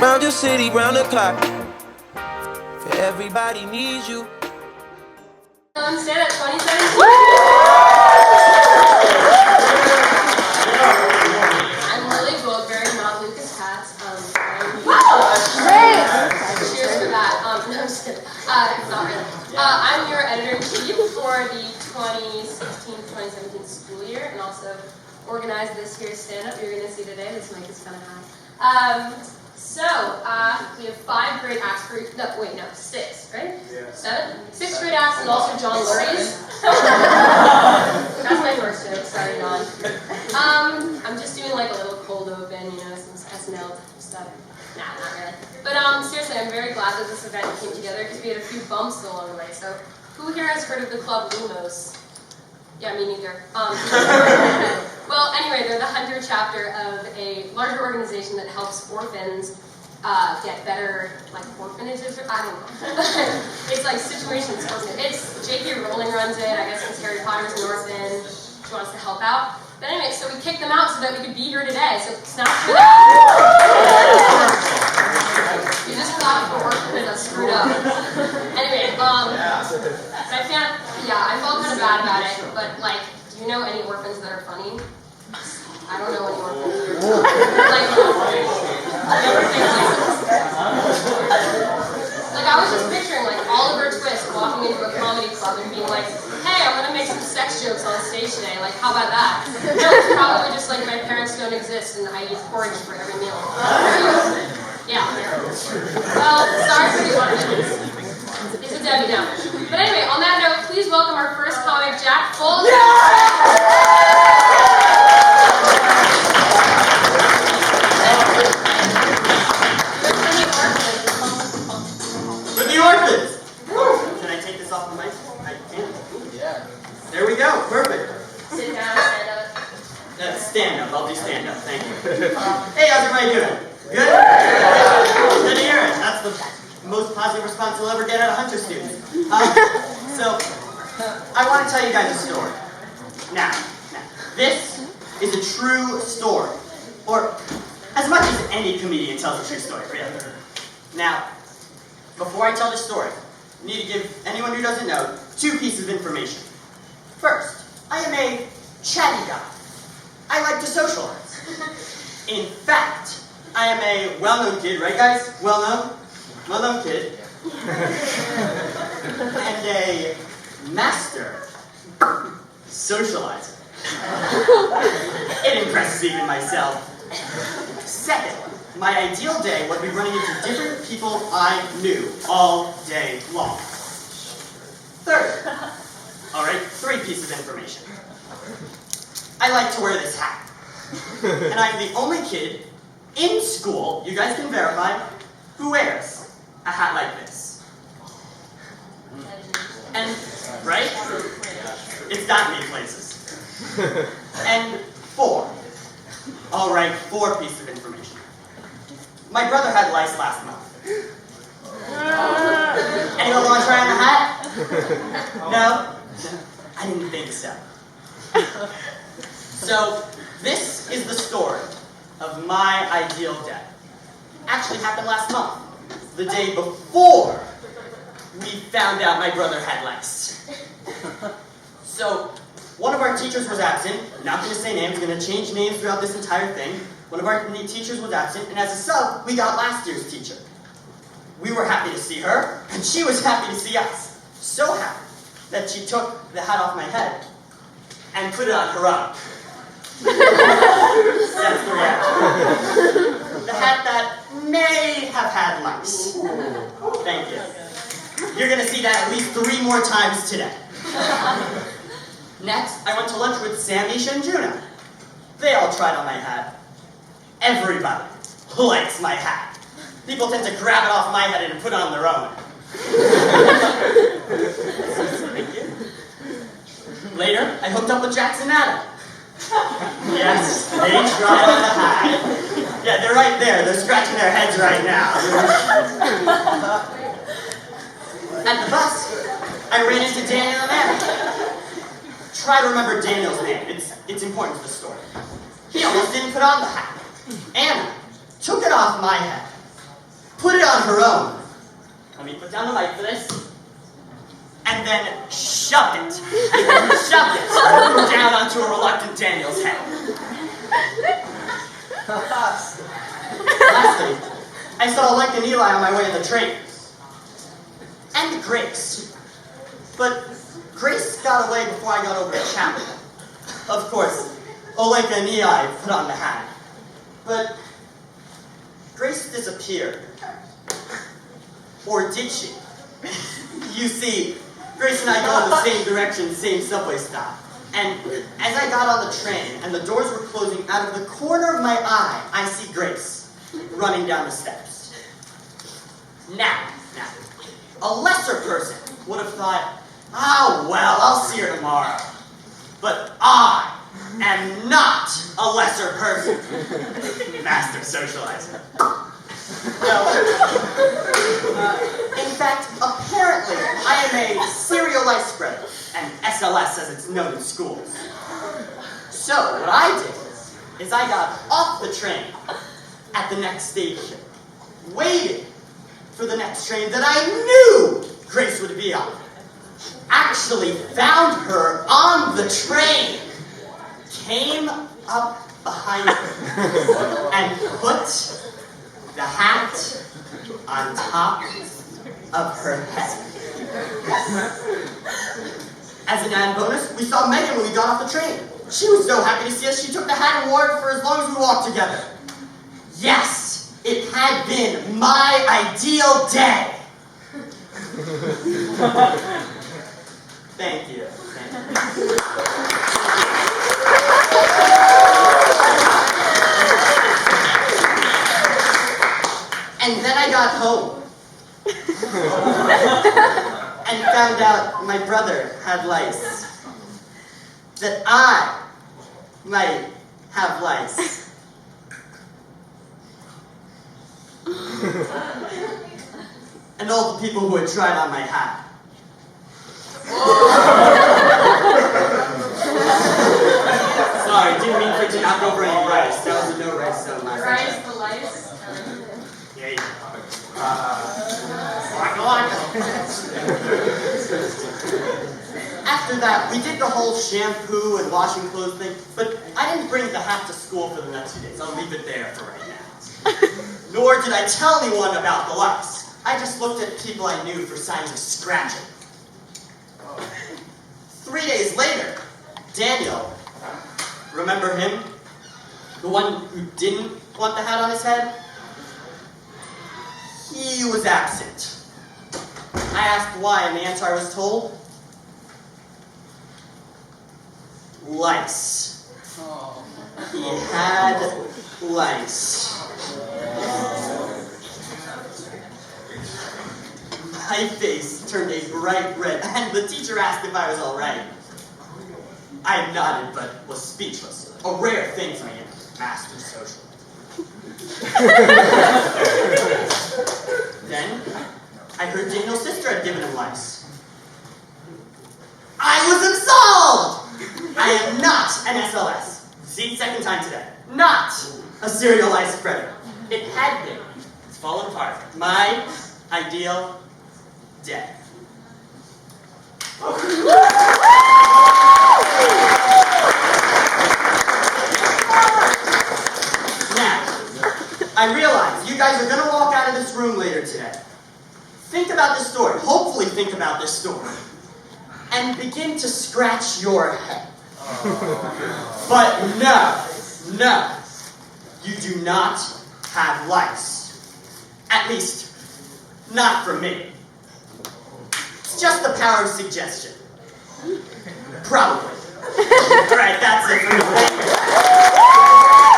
Round your city, round the clock. Everybody needs you. Standup 2017. I'm Lily Goldberg, not Lucas Katz. Cheers for that. No, I'm just kidding. Not really. I'm your editor-in-chief for the 2016-2017 school year, and also organized this here stand-up you're going to see today. This mic is kind of high. We have 5 great acts for six, right? Yeah. 7? 6 great acts, and also John Lurie's. That's my first joke, sorry, Don. I'm just doing like a little cold open, some SNL stuff. Nah, not really. But seriously, I'm very glad that this event came together because we had a few bumps along the way. So, who here has heard of the club Lumos? Yeah, me neither. Well, anyway, they're the Hunter chapter of a larger organization that helps orphans get better, like, orphanages, or I don't know. It's like situations. It's J.K. Rowling runs it, I guess, since Harry Potter's an orphan. She wants to help out. But anyway, so we kicked them out so that we could be here today. So snap for that. You just thought for orphans, that's screwed up. Anyway, I felt kind of bad about it, but like, do you know any orphans that are funny? I don't know any orphans that are funny. Like, I was just picturing like Oliver Twist walking into a comedy club and being like, hey, I'm gonna make some sex jokes on stage today, like, how about that? No, it's probably just like my parents don't exist and I eat porridge for every meal. Yeah. Well, sorry for the orphans. It's a Debbie Downer. But anyway, on that note, please welcome our first comic, Jack Fuld. For the orphans! Can I take this off the mic? I can. Yeah. There we go. Perfect. Sit down, stand up. Stand up. I'll do stand up. Thank you. Hey, how's everybody doing? Good? Good to hear it. That's the most positive response you'll ever get out of Hunter students. So, I want to tell you guys a story. Now, this is a true story. Or, as much as any comedian tells a true story, really. Now, before I tell this story, I need to give anyone who doesn't know 2 pieces of information. First, I am a chatty guy. I like to socialize. In fact, I am a well-known kid, right guys? Well-known kid. And a master socializer. It impresses even myself. Second, my ideal day would be running into different people I knew all day long. Third, alright, 3 pieces of information. I like to wear this hat. And I'm the only kid in school, you guys can verify, who wears a hat like this. And, right? It's got me places. And 4. Alright, 4 pieces of information. My brother had lice last month. Anyone want to try on the hat? No? I didn't think so. So, this is the story of my ideal day. Actually happened last month, the day before we found out my brother had lice. So, one of our teachers was absent. I'm not going to say names, I'm going to change names throughout this entire thing. One of our teachers was absent, and as a sub, we got last year's teacher. We were happy to see her, and she was happy to see us. So happy that she took the hat off my head and put it on her own. That's the reaction. The hat that may have had lice. Thank you. You're going to see that at least 3 more times today. Next, I went to lunch with Sam, Isha, and Juno. They all tried on my hat. Everybody likes my hat. People tend to grab it off my head and put it on their own. Thank you. Later, I hooked up with Jackson and Adam. Yes, they tried on the hat. Yeah, they're right there. They're scratching their heads right now. At the bus, I ran into Daniel and Anna. Try to remember Daniel's name. It's important to the story. He almost didn't put on the hat. Anna took it off my head. put it on her own. Let me put down the mic for this. And then shoved it. Shoved it down onto a reluctant Daniel's head. Lastly, I saw Link and Eli on my way to the train. And Grace. But Grace got away before I got over to Chapel. Of course, Olenka and Eli put on the hat. But Grace disappeared. Or did she? You see, Grace and I go in the same direction, same subway stop. And as I got on the train and the doors were closing, out of the corner of my eye, I see Grace running down the steps. Now, a lesser person would have thought, oh, well, I'll see her tomorrow. But I am not a lesser person. Master socializer. No. In fact, apparently, I am a serial life spreader, and SLS as it's known in schools. So, what I did is I got off the train at the next station, waited for the next train that I knew Grace would be on. Actually found her on the train, came up behind her, and put the hat on top of her head. As an added bonus, we saw Megan when we got off the train. She was so happy to see us, she took the hat and wore it for as long as we walked together. Yes, it had been my ideal day. Thank you. And then I got home. And found out my brother had lice. That I might have lice. And all the people who had tried on my hat. Sorry, didn't mean for it to knock over any rice. That was a no rice zone last time. Rice, the lice. Yeah, you After that, we did the whole shampoo and washing clothes thing, but I didn't bring the hat to school for the next 2 days. I'll leave it there for right now. Nor did I tell anyone about the lice. I just looked at people I knew for signs of scratching. 3 days later, Daniel, remember him? The one who didn't want the hat on his head? He was absent. I asked why, and the answer I was told? Lice. He had lice. My face turned a bright red, and the teacher asked if I was all right. I nodded, but was speechless. A rare thing for me in master social. Then, I heard Daniel's sister had given him lice. I was absolved! I am not an SLS. See, second time today. Not a serial lice spreader. It had been. It's fallen apart. My ideal day. Now, I realize you guys are going to walk out of this room later today. Think about this story. Hopefully think about this story. And begin to scratch your head. But no. You do not have lice. At least, not from me. It's just the power of suggestion. Probably. Alright, that's it for me. Thank you.